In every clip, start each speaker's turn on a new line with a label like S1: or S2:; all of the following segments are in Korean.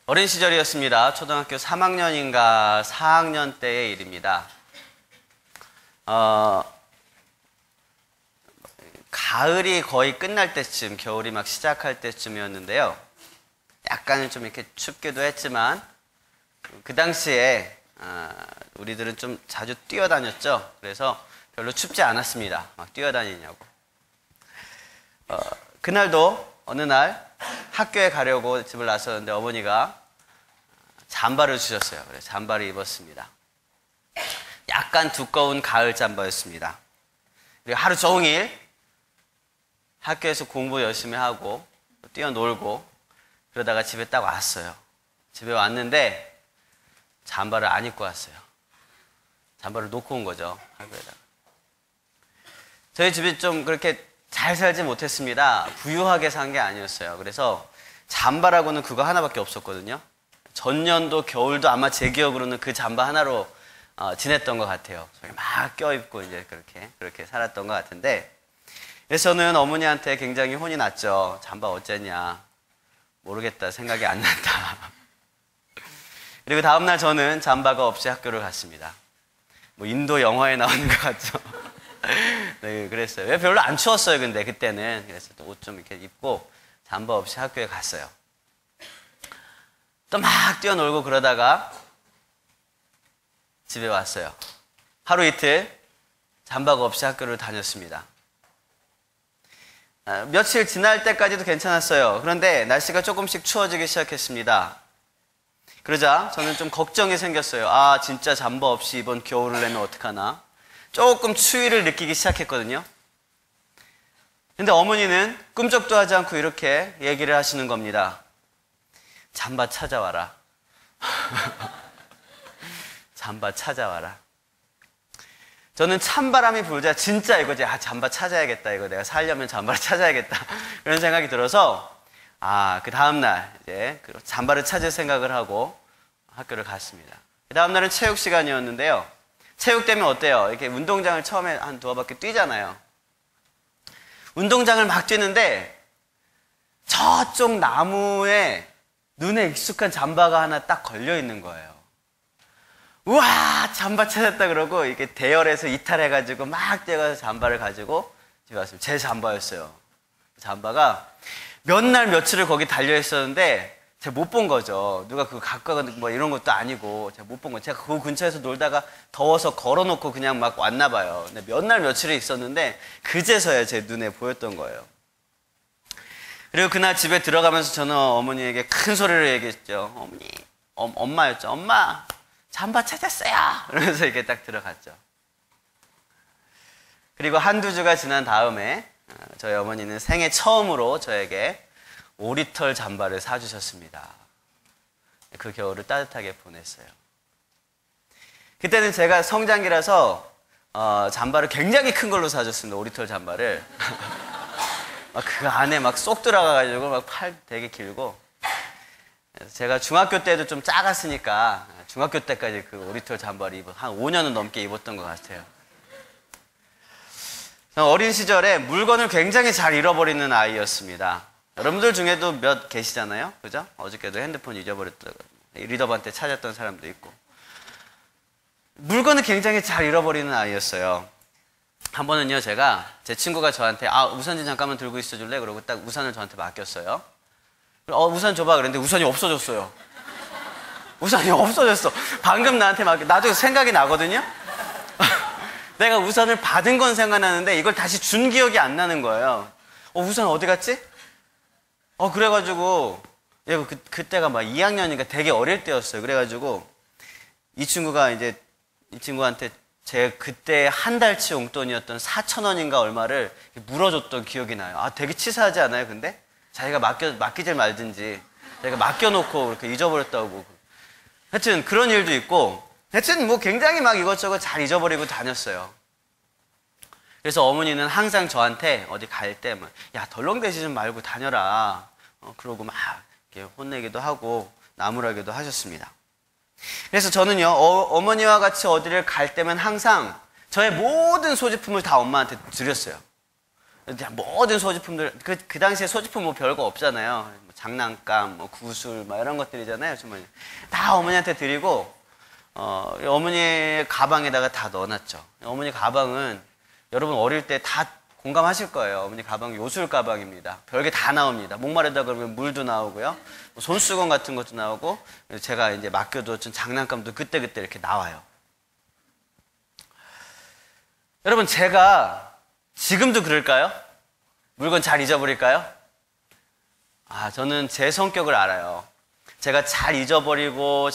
S1: 어린 시절이었습니다. 초등학교 3학년인가 4학년 때의 일입니다. 가을이 거의 끝날 때쯤, 겨울이 막 시작할 때쯤이었는데요. 약간은 좀 이렇게 춥기도 했지만 그 당시에 우리들은 좀 자주 뛰어다녔죠. 그래서 별로 춥지 않았습니다. 막 뛰어다니냐고. 그날도 어느 날 학교에 가려고 집을 나섰는데 어머니가 잠바를 주셨어요. 그래서 잠바를 입었습니다. 약간 두꺼운 가을 잠바였습니다. 그리고 하루 종일 학교에서 공부 열심히 하고 뛰어놀고 그러다가 집에 딱 왔어요. 집에 왔는데 잠바를 안 입고 왔어요. 잠바를 놓고 온 거죠, 학교에다가. 저희 집이 좀 그렇게 잘 살지 못했습니다. 부유하게 산 게 아니었어요. 그래서 잠바라고는 그거 하나밖에 없었거든요. 전년도 겨울도 아마 제 기억으로는 그 잠바 하나로 지냈던 것 같아요. 막 껴입고 이제 그렇게 살았던 것 같은데, 그래서 저는 어머니한테 굉장히 혼이 났죠. 잠바 어쨌냐, 모르겠다, 생각이 안 난다. 그리고 다음날 저는 잠바가 없이 학교를 갔습니다. 뭐 인도 영화에 나오는 것 같죠. 네, 그랬어요. 왜 별로 안 추웠어요, 근데 그때는. 그래서 또 옷 좀 이렇게 입고 잠바 없이 학교에 갔어요. 또 막 뛰어놀고 그러다가 집에 왔어요. 하루 이틀 잠바가 없이 학교를 다녔습니다. 며칠 지날 때까지도 괜찮았어요. 그런데 날씨가 조금씩 추워지기 시작했습니다. 그러자 저는 좀 걱정이 생겼어요. 아, 진짜 잠바 없이 이번 겨울을 내면 어떡하나. 조금 추위를 느끼기 시작했거든요. 근데 어머니는 꿈쩍도 하지 않고 이렇게 얘기를 하시는 겁니다. 잠바 찾아와라. 잠바 찾아와라. 저는 찬바람이 불자 진짜 이거지. 잠바 찾아야겠다. 이거 내가 살려면 잠바를 찾아야겠다. 그런 생각이 들어서 그 다음날 이제 잠바를 찾을 생각을 하고 학교를 갔습니다. 그 다음날은 체육 시간이었는데요. 체육 때문에 어때요? 이렇게 운동장을 처음에 한 두어 바퀴 뛰잖아요. 운동장을 막 뛰는데 저쪽 나무에 눈에 익숙한 잠바가 하나 딱 걸려 있는 거예요. 우와, 잠바 찾았다 그러고 이렇게 대열에서 이탈해가지고 막 뛰어가서 잠바를 가지고 집에 왔습니다. 제 잠바였어요. 잠바가 몇 날 며칠을 거기 달려 있었는데 제가 못 본 거죠. 누가 그거 갖고 가고 뭐 이런 것도 아니고 제가 못 본 거예요. 제가 그 근처에서 놀다가 더워서 걸어놓고 그냥 막 왔나 봐요. 근데 몇 날 며칠이 있었는데 그제서야 제 눈에 보였던 거예요. 그리고 그날 집에 들어가면서 저는 어머니에게 큰 소리로 얘기했죠. 어머니, 엄마였죠. 엄마, 잠바 찾았어요. 그러면서 이렇게 딱 들어갔죠. 그리고 한두 주가 지난 다음에 저희 어머니는 생애 처음으로 저에게 오리털 잠바를 사주셨습니다. 그 겨울을 따뜻하게 보냈어요. 그때는 제가 성장기라서 잠바를 굉장히 큰 걸로 사줬습니다. 오리털 잠바를. 그 안에 막 쏙 들어가가지고 막 팔 되게 길고. 제가 중학교 때도 좀 작았으니까 중학교 때까지 그 오리털 잠바를 한 5년은 넘게 입었던 것 같아요. 어린 시절에 물건을 굉장히 잘 잃어버리는 아이였습니다. 여러분들 중에도 몇 계시잖아요. 그죠? 어저께도 핸드폰 잊어버렸다고 리더한테 찾았던 사람도 있고. 물건을 굉장히 잘 잃어버리는 아이였어요. 한 번은요, 제가 제 친구가 저한테 우산 좀 잠깐만 들고 있어줄래? 그러고 딱 우산을 저한테 맡겼어요. 우산 줘봐 그랬는데 우산이 없어졌어요. 우산이 없어졌어. 방금 나한테 나도 생각이 나거든요. 내가 우산을 받은 건 생각나는데 이걸 다시 준 기억이 안 나는 거예요. 우산 어디 갔지? 그래가지고 얘가 그때가 막 2학년이니까 되게 어릴 때였어요. 그래가지고 이 친구한테 제 그때 한 달치 용돈이었던 4,000원인가 얼마를 물어줬던 기억이 나요. 되게 치사하지 않아요? 근데 자기가 맡기질 말든지 자기가 맡겨놓고 이렇게 잊어버렸다고. 하여튼 그런 일도 있고, 하여튼 뭐 굉장히 막 이것저것 잘 잊어버리고 다녔어요. 그래서 어머니는 항상 저한테 어디 갈 때 야, 덜렁대지 좀 말고 다녀라. 그러고 막 이렇게 혼내기도 하고 나무라기도 하셨습니다. 그래서 저는요, 어머니와 같이 어디를 갈 때면 항상 저의 모든 소지품을 다 엄마한테 드렸어요. 모든 소지품들, 그 당시에 소지품 뭐 별거 없잖아요. 뭐 장난감, 뭐 구슬, 막 이런 것들이잖아요. 주머니. 다 어머니한테 드리고, 어머니의 가방에다가 다 넣어놨죠. 어머니 가방은 여러분 어릴 때 다 공감하실 거예요. 어머니 가방 요술 가방입니다. 별게 다 나옵니다. 목마르다 그러면 물도 나오고요. 뭐 손수건 같은 것도 나오고, 제가 이제 맡겨뒀던 장난감도 그때그때 이렇게 나와요. 여러분, 제가 지금도 그럴까요? 물건 잘 잊어버릴까요? 저는 제 성격을 알아요. 제가 잘 잊어버리고,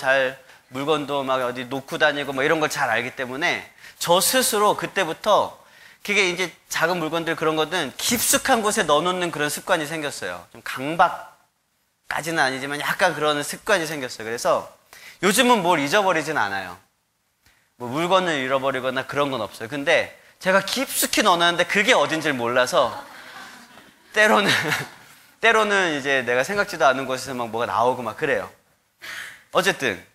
S1: 물건도 막 어디 놓고 다니고 뭐 이런 걸 잘 알기 때문에 저 스스로 그때부터 그게 이제 작은 물건들 그런 거는 깊숙한 곳에 넣어놓는 그런 습관이 생겼어요. 좀 강박까지는 아니지만 약간 그런 습관이 생겼어요. 그래서 요즘은 뭘 잊어버리진 않아요. 뭐 물건을 잃어버리거나 그런 건 없어요. 근데 제가 깊숙이 넣어놨는데 그게 어딘지를 몰라서 때로는 이제 내가 생각지도 않은 곳에서 막 뭐가 나오고 막 그래요. 어쨌든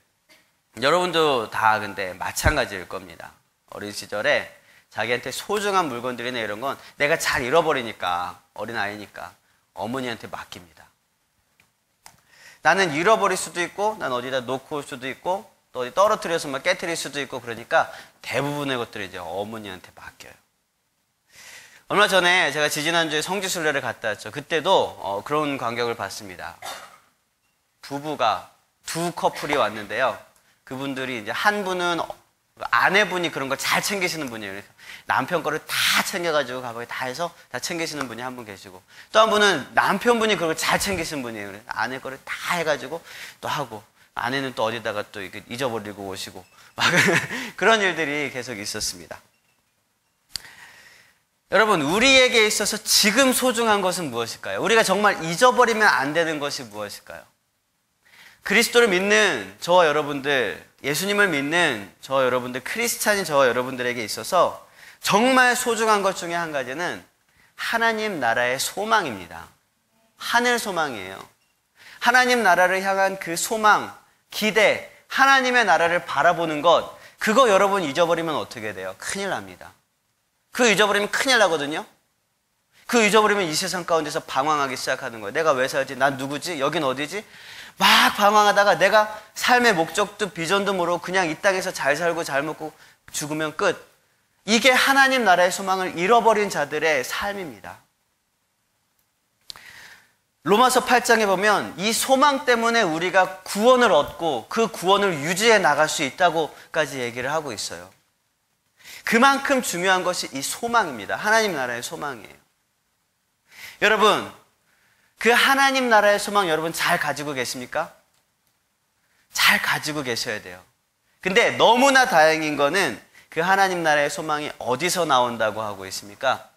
S1: 여러분도 다 근데 마찬가지일 겁니다. 어린 시절에 자기한테 소중한 물건들이나 이런 건 내가 잘 잃어버리니까, 어린아이니까 어머니한테 맡깁니다. 나는 잃어버릴 수도 있고, 난 어디다 놓고 올 수도 있고, 또 어디 떨어뜨려서 막 깨트릴 수도 있고, 그러니까 대부분의 것들을 이제 어머니한테 맡겨요. 얼마 전에 제가 지지난주에 성지순례를 갔다 왔죠. 그때도 그런 광경을 봤습니다. 부부가 두 커플이 왔는데요. 그분들이 이제 한 분은 아내분이 그런 걸 잘 챙기시는 분이에요. 그래서 남편 거를 다 챙겨가지고 가방에 다 해서 다 챙기시는 분이 한 분 계시고, 또 한 분은 남편분이 그걸 잘 챙기시는 분이에요. 그래서 아내 거를 다 해가지고 또 하고, 아내는 또 어디다가 또 잊어버리고 오시고 막 그런 일들이 계속 있었습니다. 여러분, 우리에게 있어서 지금 소중한 것은 무엇일까요? 우리가 정말 잊어버리면 안 되는 것이 무엇일까요? 그리스도를 믿는 저와 여러분들, 예수님을 믿는 저와 여러분들, 크리스찬인 저와 여러분들에게 있어서 정말 소중한 것 중에 한 가지는 하나님 나라의 소망입니다. 하늘 소망이에요. 하나님 나라를 향한 그 소망, 기대, 하나님의 나라를 바라보는 것, 그거 여러분 잊어버리면 어떻게 돼요? 큰일 납니다. 그 잊어버리면 큰일 나거든요. 그 잊어버리면 이 세상 가운데서 방황하기 시작하는 거예요. 내가 왜 살지? 난 누구지? 여긴 어디지? 막 방황하다가 내가 삶의 목적도 비전도 모르고 그냥 이 땅에서 잘 살고 잘 먹고 죽으면 끝. 이게 하나님 나라의 소망을 잃어버린 자들의 삶입니다. 로마서 8장에 보면 이 소망 때문에 우리가 구원을 얻고 그 구원을 유지해 나갈 수 있다고까지 얘기를 하고 있어요. 그만큼 중요한 것이 이 소망입니다. 하나님 나라의 소망이에요. 여러분, 그 하나님 나라의 소망 여러분 잘 가지고 계십니까? 잘 가지고 계셔야 돼요. 근데 너무나 다행인 거는 그 하나님 나라의 소망이 어디서 나온다고 하고 있습니까?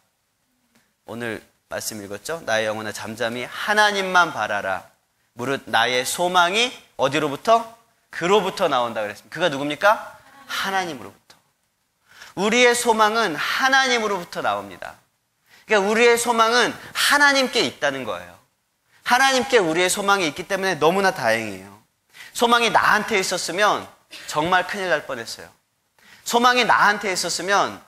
S1: 오늘 말씀 읽었죠? 나의 영혼아 잠잠히 하나님만 바라라. 무릇 나의 소망이 어디로부터? 그로부터 나온다 그랬습니다. 그가 누굽니까? 하나님으로부터. 우리의 소망은 하나님으로부터 나옵니다. 그러니까 우리의 소망은 하나님께 있다는 거예요. 하나님께 우리의 소망이 있기 때문에 너무나 다행이에요. 소망이 나한테 있었으면 정말 큰일 날 뻔했어요. 소망이 나한테 있었으면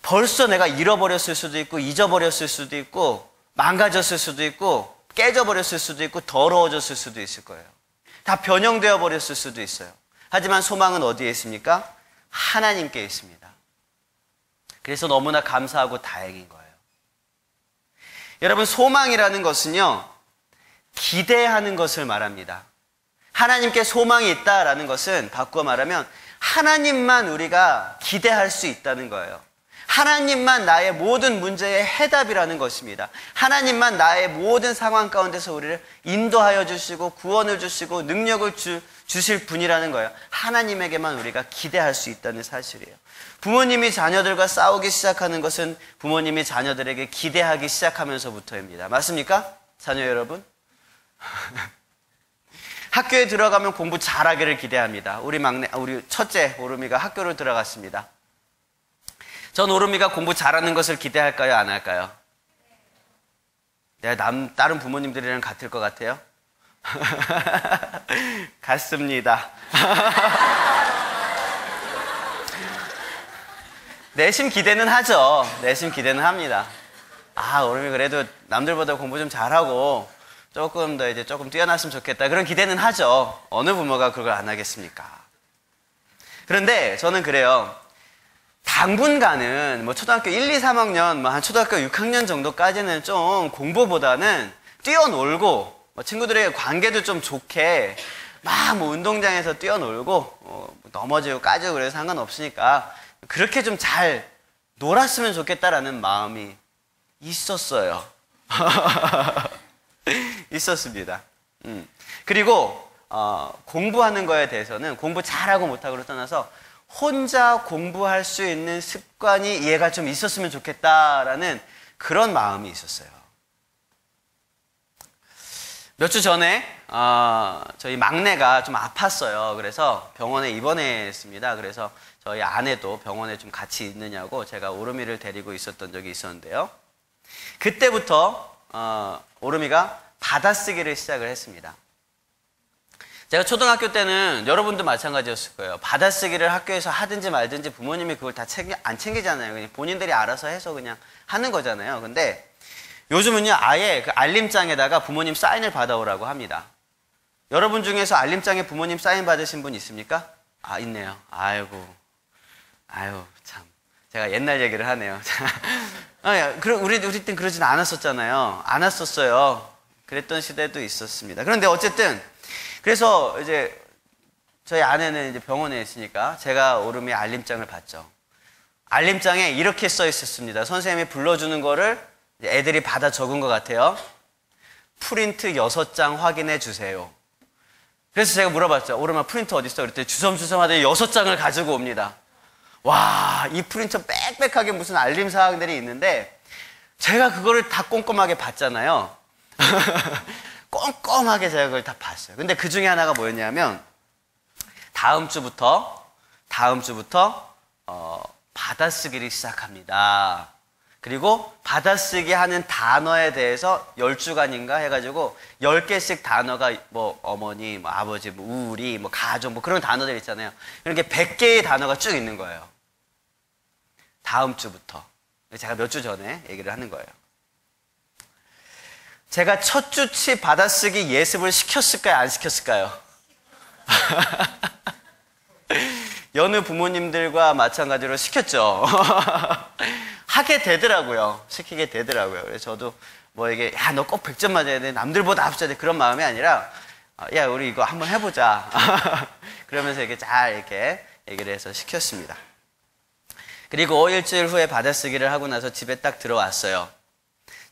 S1: 벌써 내가 잃어버렸을 수도 있고 잊어버렸을 수도 있고 망가졌을 수도 있고 깨져버렸을 수도 있고 더러워졌을 수도 있을 거예요. 다 변형되어 버렸을 수도 있어요. 하지만 소망은 어디에 있습니까? 하나님께 있습니다. 그래서 너무나 감사하고 다행인 거예요. 여러분, 소망이라는 것은요, 기대하는 것을 말합니다. 하나님께 소망이 있다라는 것은 바꾸어 말하면 하나님만 우리가 기대할 수 있다는 거예요. 하나님만 나의 모든 문제의 해답이라는 것입니다. 하나님만 나의 모든 상황 가운데서 우리를 인도하여 주시고 구원을 주시고 능력을 주실 분이라는 거예요. 하나님에게만 우리가 기대할 수 있다는 사실이에요. 부모님이 자녀들과 싸우기 시작하는 것은 부모님이 자녀들에게 기대하기 시작하면서부터입니다. 맞습니까? 자녀 여러분? 학교에 들어가면 공부 잘하기를 기대합니다. 우리 첫째 오름이가 학교를 들어갔습니다. 전 오름이가 공부 잘하는 것을 기대할까요? 안 할까요? 내가 다른 부모님들이랑 같을 것 같아요? 같습니다. 내심 기대는 하죠. 내심 기대는 합니다. 아, 오름이 그래도 남들보다 공부 좀 잘하고 조금 더 이제 조금 뛰어났으면 좋겠다. 그런 기대는 하죠. 어느 부모가 그걸 안 하겠습니까? 그런데 저는 그래요. 당분간은 뭐 초등학교 1, 2, 3학년, 뭐 한 초등학교 6학년 정도까지는 좀 공부보다는 뛰어놀고 뭐 친구들의 관계도 좀 좋게 막 뭐 운동장에서 뛰어놀고 넘어지고 까지고 그래서 상관없으니까 그렇게 좀 잘 놀았으면 좋겠다라는 마음이 있었어요. 있었습니다. 그리고 공부하는 거에 대해서는 공부 잘하고 못하고를 떠나서 혼자 공부할 수 있는 습관이 얘가 좀 있었으면 좋겠다라는 그런 마음이 있었어요. 몇 주 전에 저희 막내가 좀 아팠어요. 그래서 병원에 입원했습니다. 그래서 저희 아내도 병원에 좀 같이 있느냐고 제가 오름이를 데리고 있었던 적이 있었는데요. 그때부터 오름이가 받아쓰기를 시작을 했습니다. 제가 초등학교 때는 여러분도 마찬가지였을 거예요. 받아쓰기를 학교에서 하든지 말든지 부모님이 그걸 다 안 챙기잖아요. 그냥 본인들이 알아서 해서 그냥 하는 거잖아요. 근데 요즘은요, 아예 그 알림장에다가 부모님 사인을 받아오라고 합니다. 여러분 중에서 알림장에 부모님 사인 받으신 분 있습니까? 아, 있네요. 아유, 참. 제가 옛날 얘기를 하네요. 우리 땐 그러진 않았었잖아요. 않았었어요. 그랬던 시대도 있었습니다. 그런데 어쨌든, 그래서 이제 저희 아내는 이제 병원에 있으니까 제가 오름이 알림장을 받죠. 알림장에 이렇게 써 있었습니다. 선생님이 불러주는 거를 애들이 받아 적은 것 같아요. 프린트 6장 확인해 주세요. 그래서 제가 물어봤죠. 오름아, 프린트 어디 있어? 그랬더니 주섬주섬 하더니 6장을 가지고 옵니다. 와, 이 프린터 빽빽하게 무슨 알림 사항들이 있는데 제가 그거를 다 꼼꼼하게 봤잖아요. 꼼꼼하게 제가 그걸 다 봤어요. 근데 그 중에 하나가 뭐였냐면 다음 주부터 받아쓰기를 시작합니다. 그리고 받아쓰기 하는 단어에 대해서 10주간인가 해가지고 10개씩 단어가 뭐 어머니, 뭐 아버지, 뭐 우리, 뭐 가족, 뭐 그런 단어들 있잖아요. 이렇게 100개의 단어가 쭉 있는 거예요. 다음 주부터. 제가 몇 주 전에 얘기를 하는 거예요. 제가 첫 주치 받아쓰기 예습을 시켰을까요? 안 시켰을까요? 여느 부모님들과 마찬가지로 시켰죠. 하게 되더라고요. 시키게 되더라고요. 그래서 저도 뭐 이게, 야, 너 꼭 100점 맞아야 돼. 남들보다 앞서야 돼. 그런 마음이 아니라, 야, 우리 이거 한번 해보자. 그러면서 이렇게 잘 이렇게 얘기를 해서 시켰습니다. 그리고 일주일 후에 받아쓰기를 하고 나서 집에 딱 들어왔어요.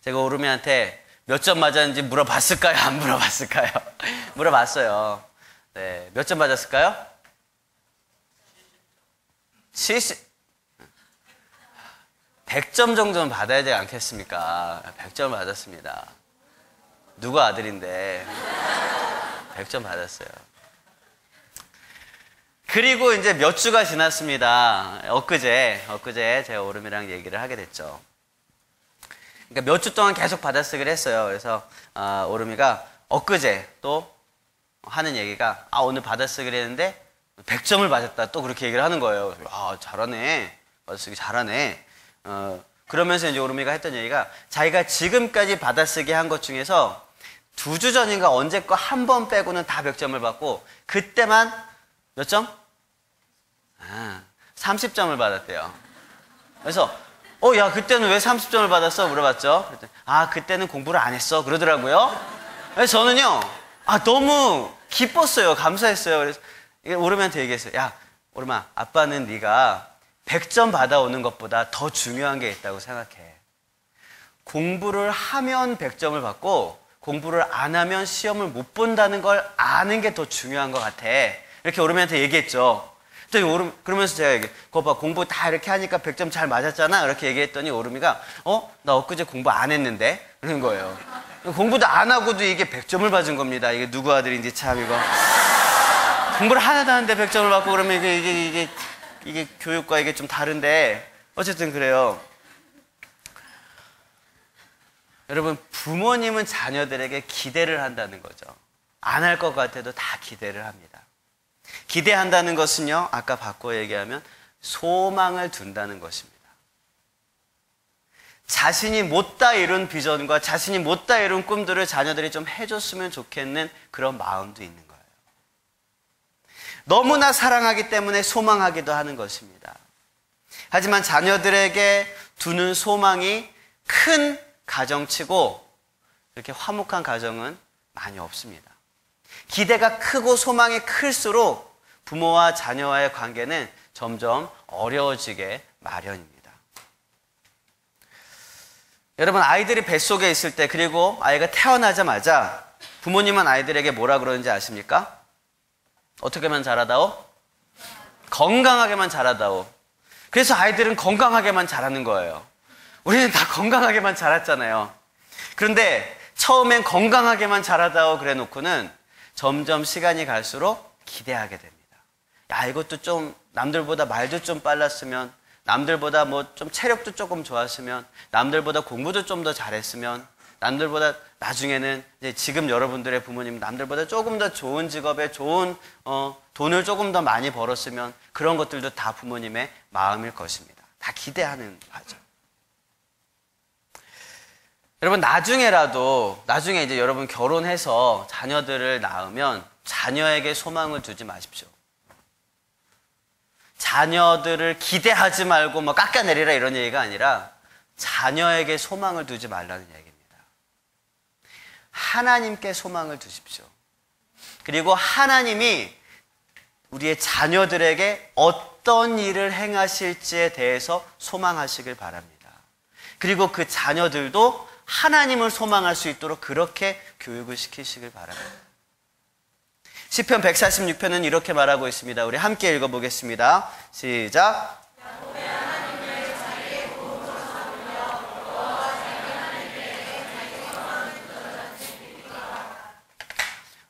S1: 제가 오름이한테 몇 점 맞았는지 물어봤을까요? 안 물어봤을까요? 물어봤어요. 네, 몇 점 맞았을까요? 100점 정도는 받아야 되지 않겠습니까? 100점 받았습니다. 누구 아들인데 100점 받았어요. 그리고 이제 몇 주가 지났습니다. 엊그제 제가 오름이랑 얘기를 하게 됐죠. 그러니까 몇 주 동안 계속 받아쓰기를 했어요. 그래서 오름이가 엊그제 또 하는 얘기가 오늘 받아쓰기를 했는데 100점을 맞았다. 또 그렇게 얘기를 하는 거예요. 잘하네. 받아쓰기 잘하네. 그러면서 이제 오름이가 했던 얘기가 자기가 지금까지 받아쓰기 한 것 중에서 2주 전인가 언제 거 한 번 빼고는 다 100점을 받고 그때만 몇 점? 30점을 받았대요. 그래서 야, 그때는 왜 30점을 받았어? 물어봤죠. 그랬더니, 그때는 공부를 안 했어. 그러더라고요. 그래서 저는요, 너무 기뻤어요. 감사했어요. 그래서 오름이한테 얘기했어요. 야, 오름아, 아빠는 네가 100점 받아오는 것보다 더 중요한 게 있다고 생각해. 공부를 하면 100점을 받고 공부를 안 하면 시험을 못 본다는 걸 아는 게 더 중요한 것 같아. 이렇게 오름이한테 얘기했죠. 그러면서 제가 그거 봐, 공부 다 이렇게 하니까 100점 잘 맞았잖아. 이렇게 얘기했더니 오름이가 나 엊그제 공부 안 했는데? 그러는 거예요. 공부도 안 하고도 이게 100점을 받은 겁니다. 이게 누구 아들인지 참 이거. 공부를 하나도 안 하는데 100점을 받고 그러면 이게 교육과 이게 좀 다른데 어쨌든 그래요. 여러분, 부모님은 자녀들에게 기대를 한다는 거죠. 안 할 것 같아도 다 기대를 합니다. 기대한다는 것은요, 아까 바꿔 얘기하면 소망을 둔다는 것입니다. 자신이 못다 이룬 비전과 자신이 못다 이룬 꿈들을 자녀들이 좀 해줬으면 좋겠는 그런 마음도 있는 거예요. 너무나 사랑하기 때문에 소망하기도 하는 것입니다. 하지만 자녀들에게 두는 소망이 큰 가정치고 이렇게 화목한 가정은 많이 없습니다. 기대가 크고 소망이 클수록 부모와 자녀와의 관계는 점점 어려워지게 마련입니다. 여러분, 아이들이 뱃속에 있을 때, 그리고 아이가 태어나자마자 부모님은 아이들에게 뭐라 그러는지 아십니까? 어떻게만 자라다오? 건강하게만 자라다오. 그래서 아이들은 건강하게만 자라는 거예요. 우리는 다 건강하게만 자랐잖아요. 그런데 처음엔 건강하게만 자라다오 그래 놓고는 점점 시간이 갈수록 기대하게 됩니다. 야, 이것도 좀 남들보다 말도 좀 빨랐으면, 남들보다 뭐 좀 체력도 조금 좋았으면, 남들보다 공부도 좀 더 잘했으면, 남들보다 나중에는 이제 지금 여러분들의 부모님 남들보다 조금 더 좋은 직업에 좋은 돈을 조금 더 많이 벌었으면, 그런 것들도 다 부모님의 마음일 것입니다. 다 기대하는 바죠. 여러분, 나중에 이제 여러분 결혼해서 자녀들을 낳으면 자녀에게 소망을 두지 마십시오. 자녀들을 기대하지 말고 뭐 깎아내리라 이런 얘기가 아니라 자녀에게 소망을 두지 말라는 얘기입니다. 하나님께 소망을 두십시오. 그리고 하나님이 우리의 자녀들에게 어떤 일을 행하실지에 대해서 소망하시길 바랍니다. 그리고 그 자녀들도 하나님을 소망할 수 있도록 그렇게 교육을 시키시길 바랍니다. 시편 146편은 이렇게 말하고 있습니다. 우리 함께 읽어보겠습니다. 시작.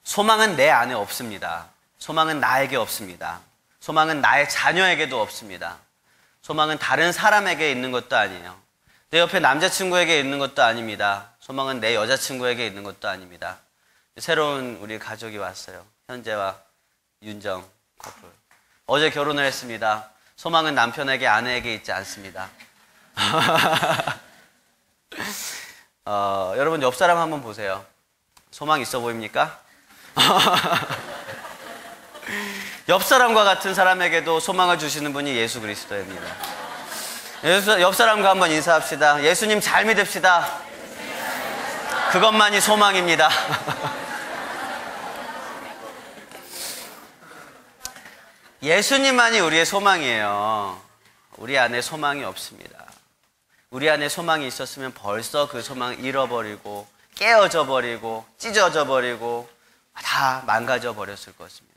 S1: 소망은 내 안에 없습니다. 소망은 나에게 없습니다. 소망은 나의 자녀에게도 없습니다. 소망은 다른 사람에게 있는 것도 아니에요. 내 옆에 남자친구에게 있는 것도 아닙니다. 소망은 내 여자친구에게 있는 것도 아닙니다. 새로운 우리 가족이 왔어요. 현재와 윤정 커플. 어제 결혼을 했습니다. 소망은 남편에게, 아내에게 있지 않습니다. 여러분, 옆 사람 한번 보세요. 소망 있어 보입니까? 옆 사람과 같은 사람에게도 소망을 주시는 분이 예수 그리스도입니다. 옆 사람과 한번 인사합시다. 예수님 잘 믿읍시다. 그것만이 소망입니다. 예수님만이 우리의 소망이에요. 우리 안에 소망이 없습니다. 우리 안에 소망이 있었으면 벌써 그 소망 잃어버리고 깨어져 버리고 찢어져 버리고 다 망가져 버렸을 것입니다.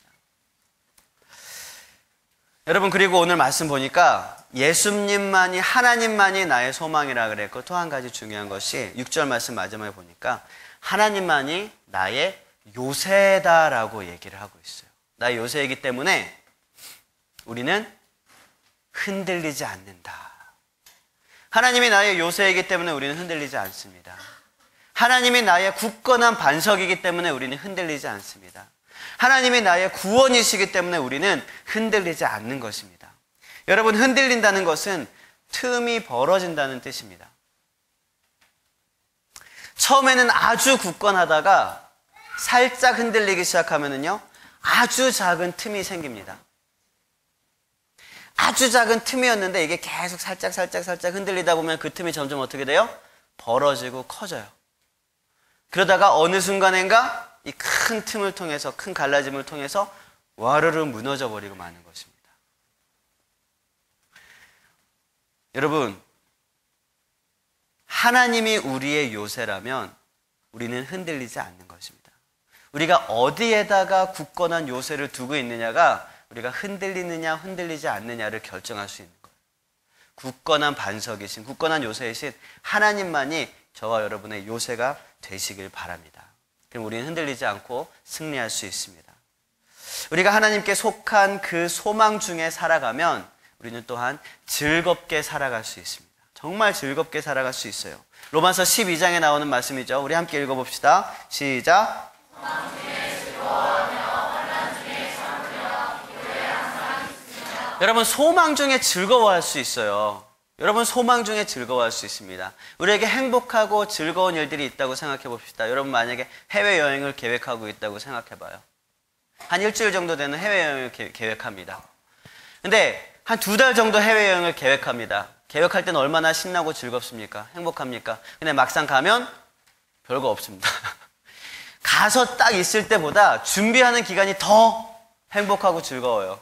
S1: 여러분, 그리고 오늘 말씀 보니까 예수님만이, 하나님만이 나의 소망이라 그랬고, 또 한 가지 중요한 것이 6절 말씀 마지막에 보니까 하나님만이 나의 요새다라고 얘기를 하고 있어요. 나의 요새이기 때문에 우리는 흔들리지 않는다. 하나님이 나의 요새이기 때문에 우리는 흔들리지 않습니다. 하나님이 나의 굳건한 반석이기 때문에 우리는 흔들리지 않습니다. 하나님이 나의 구원이시기 때문에 우리는 흔들리지 않는 것입니다. 여러분, 흔들린다는 것은 틈이 벌어진다는 뜻입니다. 처음에는 아주 굳건하다가 살짝 흔들리기 시작하면은요, 아주 작은 틈이 생깁니다. 아주 작은 틈이었는데 이게 계속 살짝 흔들리다 보면 그 틈이 점점 어떻게 돼요? 벌어지고 커져요. 그러다가 어느 순간인가 이 큰 틈을 통해서, 큰 갈라짐을 통해서 와르르 무너져 버리고 마는 것입니다. 여러분, 하나님이 우리의 요새라면 우리는 흔들리지 않는 것입니다. 우리가 어디에다가 굳건한 요새를 두고 있느냐가 우리가 흔들리느냐 흔들리지 않느냐를 결정할 수 있는 거예요. 굳건한 반석이신, 굳건한 요새이신 하나님만이 저와 여러분의 요새가 되시길 바랍니다. 그럼 우리는 흔들리지 않고 승리할 수 있습니다. 우리가 하나님께 속한 그 소망 중에 살아가면 우리는 또한 즐겁게 살아갈 수 있습니다. 정말 즐겁게 살아갈 수 있어요. 로마서 12장에 나오는 말씀이죠. 우리 함께 읽어봅시다. 시작. 여러분, 소망 중에 즐거워할 수 있어요. 여러분 소망 중에 즐거워할 수 있습니다. 우리에게 행복하고 즐거운 일들이 있다고 생각해 봅시다. 여러분 만약에 해외여행을 계획하고 있다고 생각해 봐요. 한 일주일 정도 되는 해외여행을 계획합니다. 근데 한 2달 정도 해외여행을 계획합니다. 계획할 때는 얼마나 신나고 즐겁습니까? 행복합니까? 근데 막상 가면 별거 없습니다. 가서 딱 있을 때보다 준비하는 기간이 더 행복하고 즐거워요.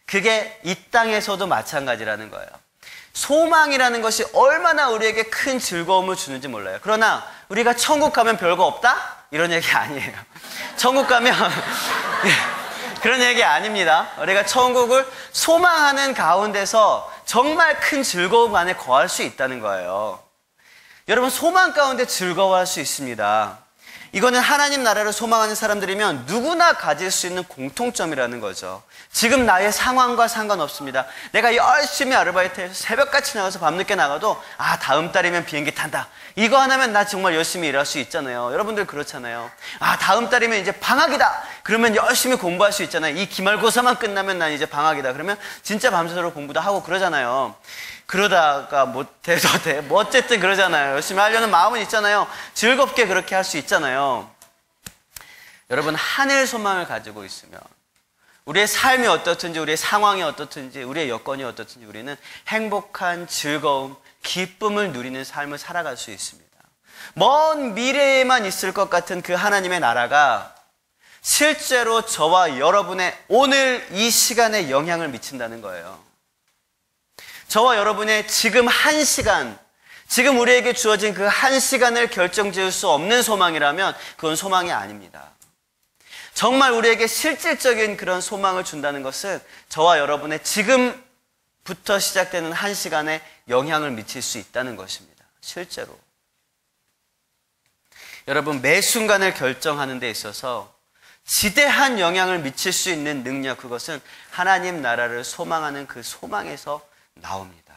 S1: 그게 이 땅에서도 마찬가지라는 거예요. 소망이라는 것이 얼마나 우리에게 큰 즐거움을 주는지 몰라요. 그러나 우리가 천국 가면 별거 없다? 이런 얘기 아니에요. 천국 가면 그런 얘기 아닙니다. 우리가 천국을 소망하는 가운데서 정말 큰 즐거움 안에 거할 수 있다는 거예요. 여러분 소망 가운데 즐거워할 수 있습니다. 이거는 하나님 나라를 소망하는 사람들이면 누구나 가질 수 있는 공통점이라는 거죠. 지금 나의 상황과 상관없습니다. 내가 열심히 아르바이트해서 새벽같이 나가서 밤늦게 나가도 다음 달이면 비행기 탄다. 이거 하나면 나 정말 열심히 일할 수 있잖아요. 여러분들 그렇잖아요. 다음 달이면 이제 방학이다. 그러면 열심히 공부할 수 있잖아요. 이 기말고사만 끝나면 난 이제 방학이다. 그러면 진짜 밤새도록 공부도 하고 그러잖아요. 그러다가 못해도 돼. 뭐 어쨌든 그러잖아요. 열심히 하려는 마음은 있잖아요. 즐겁게 그렇게 할 수 있잖아요. 여러분 하늘 소망을 가지고 있으면 우리의 삶이 어떻든지 우리의 상황이 어떻든지 우리의 여건이 어떻든지 우리는 행복한 즐거움, 기쁨을 누리는 삶을 살아갈 수 있습니다. 먼 미래에만 있을 것 같은 그 하나님의 나라가 실제로 저와 여러분의 오늘 이 시간에 영향을 미친다는 거예요. 저와 여러분의 지금 한 시간, 지금 우리에게 주어진 그 한 시간을 결정지을 수 없는 소망이라면 그건 소망이 아닙니다. 정말 우리에게 실질적인 그런 소망을 준다는 것은 저와 여러분의 지금부터 시작되는 한 시간에 영향을 미칠 수 있다는 것입니다. 실제로. 여러분 매 순간을 결정하는 데 있어서 지대한 영향을 미칠 수 있는 능력, 그것은 하나님 나라를 소망하는 그 소망에서 나옵니다.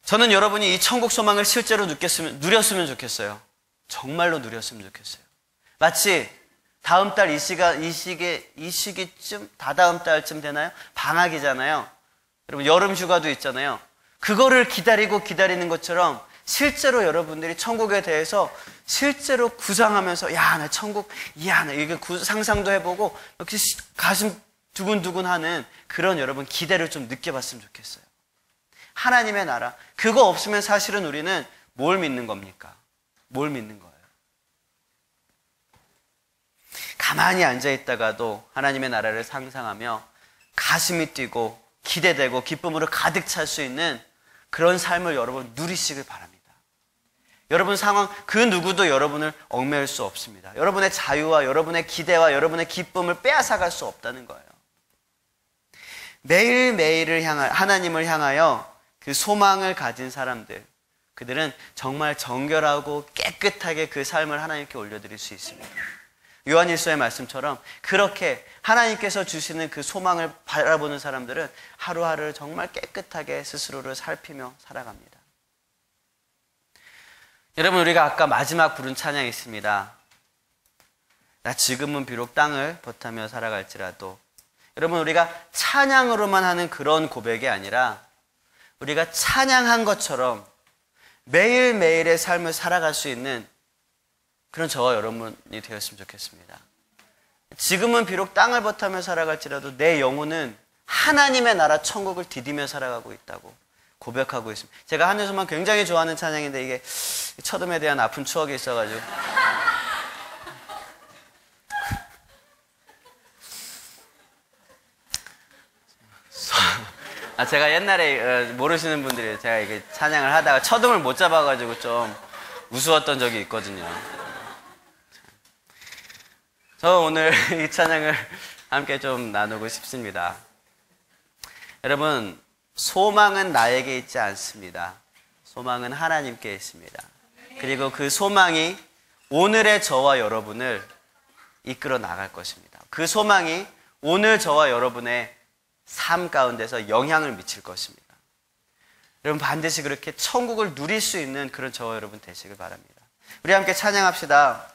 S1: 저는 여러분이 이 천국 소망을 실제로 누렸으면 좋겠어요. 정말로 누렸으면 좋겠어요. 마치 다음 달 이 시기쯤, 다다음 달쯤 되나요? 방학이잖아요. 여러분 여름 휴가도 있잖아요. 그거를 기다리는 것처럼 실제로 여러분들이 천국에 대해서 실제로 구상하면서 나 천국, 나 이게 상상도 해보고 이렇게 가슴 두근두근 하는 그런 여러분 기대를 좀 느껴봤으면 좋겠어요. 하나님의 나라, 그거 없으면 사실은 우리는 뭘 믿는 겁니까? 뭘 믿는 거예요? 가만히 앉아있다가도 하나님의 나라를 상상하며 가슴이 뛰고 기대되고 기쁨으로 가득 찰 수 있는 그런 삶을 여러분 누리시길 바랍니다. 여러분 상황 그 누구도 여러분을 얽매일 수 없습니다. 여러분의 자유와 여러분의 기대와 여러분의 기쁨을 빼앗아갈 수 없다는 거예요. 매일매일을 하나님을 향하여 그 소망을 가진 사람들, 그들은 정말 정결하고 깨끗하게 그 삶을 하나님께 올려드릴 수 있습니다. 요한일서의 말씀처럼 그렇게 하나님께서 주시는 그 소망을 바라보는 사람들은 하루하루를 정말 깨끗하게 스스로를 살피며 살아갑니다. 여러분 우리가 아까 마지막 부른 찬양이 있습니다. 나 지금은 비록 땅을 버타며 살아갈지라도. 여러분 우리가 찬양으로만 하는 그런 고백이 아니라 우리가 찬양한 것처럼 매일매일의 삶을 살아갈 수 있는 그런 저와 여러분이 되었으면 좋겠습니다. 지금은 비록 땅을 버타며 살아갈지라도 내 영혼은 하나님의 나라 천국을 디디며 살아가고 있다고 고백하고 있습니다. 제가 하늘소망 굉장히 좋아하는 찬양인데 이게 첫음에 대한 아픈 추억이 있어가지고 제가 옛날에 모르시는 분들이 제가 이게 찬양을 하다가 첫음을 못 잡아가지고 좀 우스웠던 적이 있거든요. 저 오늘 이 찬양을 함께 좀 나누고 싶습니다. 여러분 소망은 나에게 있지 않습니다. 소망은 하나님께 있습니다. 그리고 그 소망이 오늘의 저와 여러분을 이끌어 나갈 것입니다. 그 소망이 오늘 저와 여러분의 삶 가운데서 영향을 미칠 것입니다. 여러분 반드시 그렇게 천국을 누릴 수 있는 그런 저와 여러분 되시길 바랍니다. 우리 함께 찬양합시다.